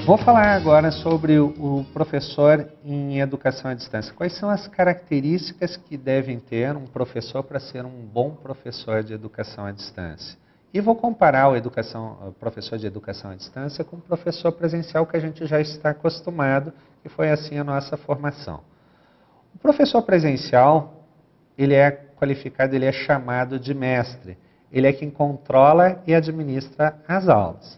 Vou falar agora sobre o professor em educação à distância. Quais são as características que devem ter um professor para ser um bom professor de educação à distância? E vou comparar o professor de educação à distância com o professor presencial que a gente já está acostumado, que foi assim a nossa formação. O professor presencial, ele é qualificado, ele é chamado de mestre. Ele é quem controla e administra as aulas.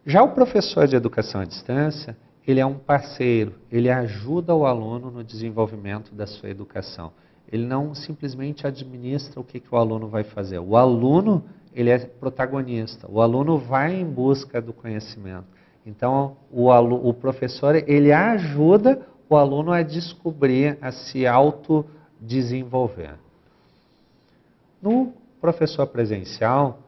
Já o professor de educação à distância, ele é um parceiro, ele ajuda o aluno no desenvolvimento da sua educação. Ele não simplesmente administra o que o aluno vai fazer. O aluno, ele é protagonista, o aluno vai em busca do conhecimento. Então, o professor, ele ajuda o aluno a descobrir, a se autodesenvolver. No professor presencial,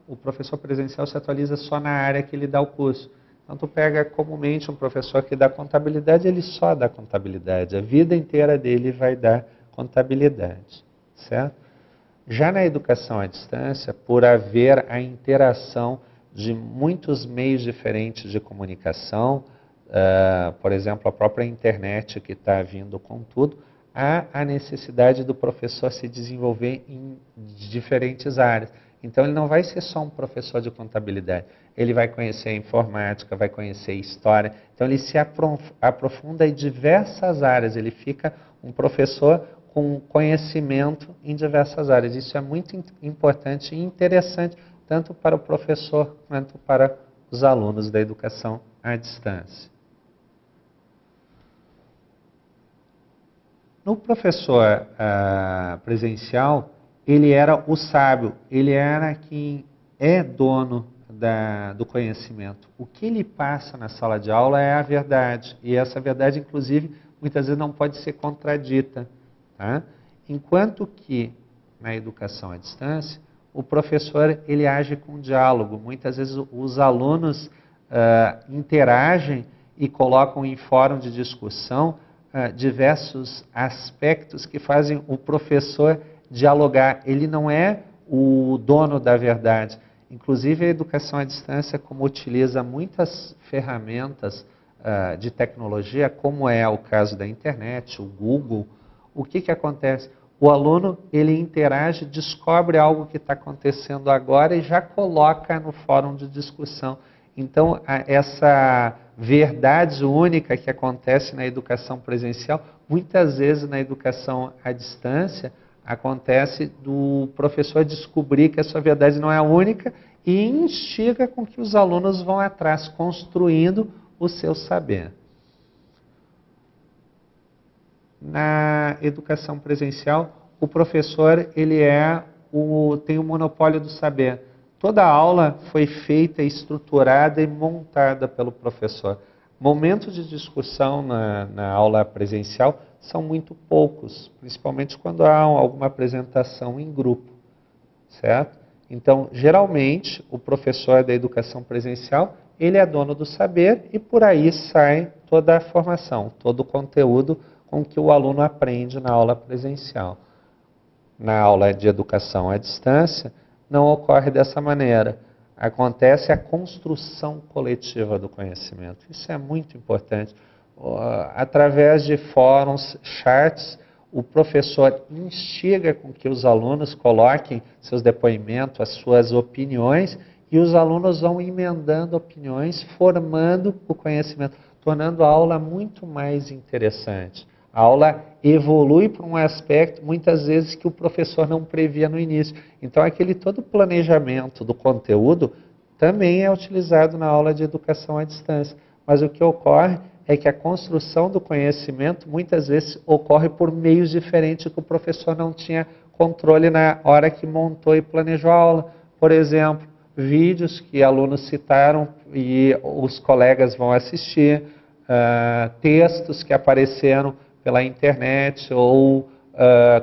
o professor presencial se atualiza só na área que ele dá o curso. Então, tu pega comumente um professor que dá contabilidade, ele só dá contabilidade. A vida inteira dele vai dar contabilidade, certo? Já na educação à distância, por haver a interação de muitos meios diferentes de comunicação, por exemplo, a própria internet que está vindo com tudo, há a necessidade do professor se desenvolver em diferentes áreas. Então, ele não vai ser só um professor de contabilidade. Ele vai conhecer informática, vai conhecer história. Então, ele se aprofunda em diversas áreas. Ele fica um professor com conhecimento em diversas áreas. Isso é muito importante e interessante, tanto para o professor quanto para os alunos da educação à distância. No professor presencial, ele era o sábio, ele era quem é dono do conhecimento. O que ele passa na sala de aula é a verdade, e essa verdade, inclusive, muitas vezes não pode ser contradita. Tá? Enquanto que, na educação à distância, o professor ele age com diálogo. Muitas vezes os alunos interagem e colocam em fórum de discussão diversos aspectos que fazem o professor dialogar. Ele não é o dono da verdade. Inclusive, a educação à distância, como utiliza muitas ferramentas de tecnologia, como é o caso da internet, o Google, o que acontece? O aluno, ele interage, descobre algo que está acontecendo agora e já coloca no fórum de discussão. Então, essa verdade única que acontece na educação presencial, muitas vezes na educação à distância, acontece do professor descobrir que a sua verdade não é a única e instiga com que os alunos vão atrás, construindo o seu saber. Na educação presencial, o professor ele tem o monopólio do saber. Toda a aula foi feita, estruturada e montada pelo professor. Momentos de discussão na aula presencial são muito poucos, principalmente quando há alguma apresentação em grupo, certo? Então, geralmente, o professor da educação presencial, ele é dono do saber e por aí sai toda a formação, todo o conteúdo com que o aluno aprende na aula presencial. Na aula de educação à distância, não ocorre dessa maneira. Acontece a construção coletiva do conhecimento. Isso é muito importante. Através de fóruns, charts, o professor instiga com que os alunos coloquem seus depoimentos, as suas opiniões, e os alunos vão emendando opiniões, formando o conhecimento, tornando a aula muito mais interessante. A aula evolui para um aspecto, muitas vezes, que o professor não previa no início. Então, todo planejamento do conteúdo também é utilizado na aula de educação à distância. Mas o que ocorre é que a construção do conhecimento, muitas vezes, ocorre por meios diferentes que o professor não tinha controle na hora que montou e planejou a aula. Por exemplo, vídeos que alunos citaram e os colegas vão assistir, textos que apareceram pela internet ou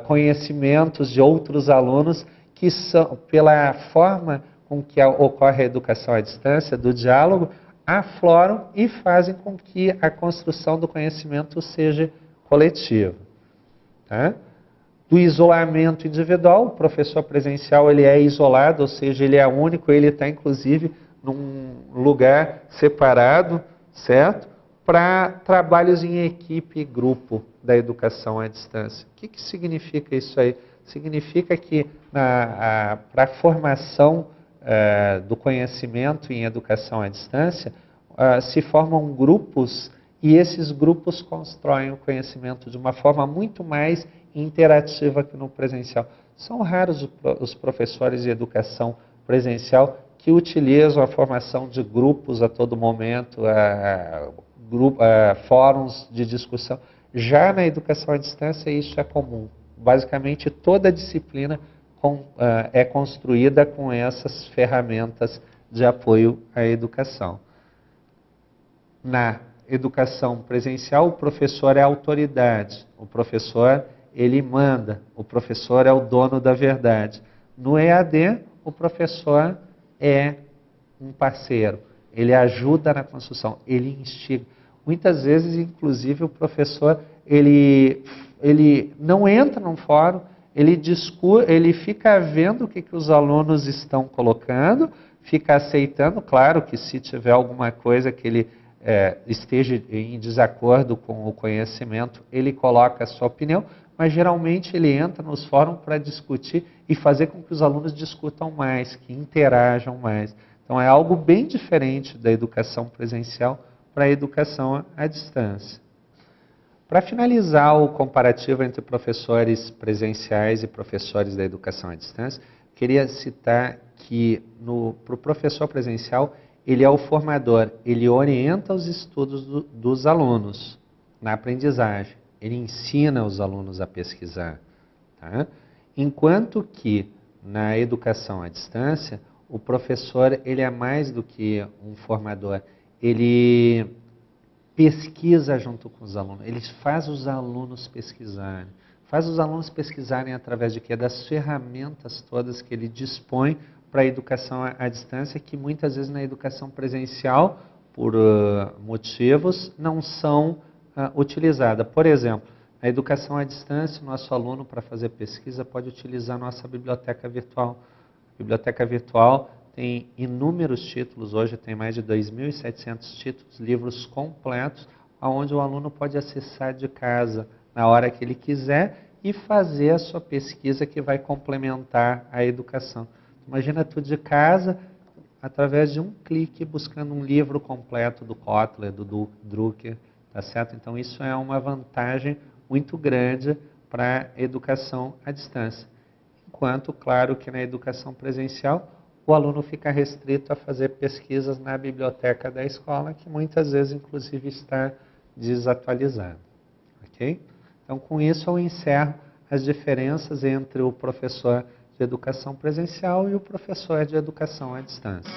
conhecimentos de outros alunos que são, pela forma com que ocorre a educação à distância, do diálogo, afloram e fazem com que a construção do conhecimento seja coletiva. Tá? Do isolamento individual, o professor presencial ele é isolado, ou seja, ele é único, ele está inclusive num lugar separado, certo? Para trabalhos em equipe e grupo da educação à distância. O que significa isso aí? Significa que para a formação do conhecimento em educação à distância, se formam grupos e esses grupos constroem o conhecimento de uma forma muito mais interativa que no presencial. São raros os professores de educação presencial que utilizam a formação de grupos a todo momento, fóruns de discussão. Já na educação à distância isso é comum. Basicamente toda a disciplina é construída com essas ferramentas de apoio à educação. Na educação presencial, o professor é a autoridade, o professor ele manda, o professor é o dono da verdade. No EAD, o professor é um parceiro, ele ajuda na construção, ele instiga. Muitas vezes, inclusive, o professor ele não entra num fórum, ele fica vendo o que os alunos estão colocando, fica aceitando, claro que se tiver alguma coisa que ele esteja em desacordo com o conhecimento, ele coloca a sua opinião, mas geralmente ele entra nos fóruns para discutir e fazer com que os alunos discutam mais, que interajam mais. Então é algo bem diferente da educação presencial para a educação à distância. Para finalizar o comparativo entre professores presenciais e professores da educação à distância, queria citar que para o professor presencial, ele é o formador, ele orienta os estudos dos alunos na aprendizagem, ele ensina os alunos a pesquisar. Tá? Enquanto que na educação à distância, o professor ele é mais do que um formador, ele pesquisa junto com os alunos, ele faz os alunos pesquisarem. Faz os alunos pesquisarem através de quê? Das ferramentas todas que ele dispõe para a educação à distância, que muitas vezes na educação presencial, por motivos, não são utilizadas. Por exemplo, na educação à distância, o nosso aluno, para fazer pesquisa, pode utilizar a nossa biblioteca virtual. A biblioteca virtual tem inúmeros títulos, hoje tem mais de 2.700 títulos, livros completos, onde o aluno pode acessar de casa na hora que ele quiser e fazer a sua pesquisa que vai complementar a educação. Imagina tu de casa, através de um clique, buscando um livro completo do Kotler, do Drucker, tá certo? Então isso é uma vantagem muito grande para a educação à distância. Enquanto, claro, que na educação presencial, o aluno fica restrito a fazer pesquisas na biblioteca da escola, que muitas vezes, inclusive, está desatualizada. Ok? Então, com isso, eu encerro as diferenças entre o professor de educação presencial e o professor de educação à distância.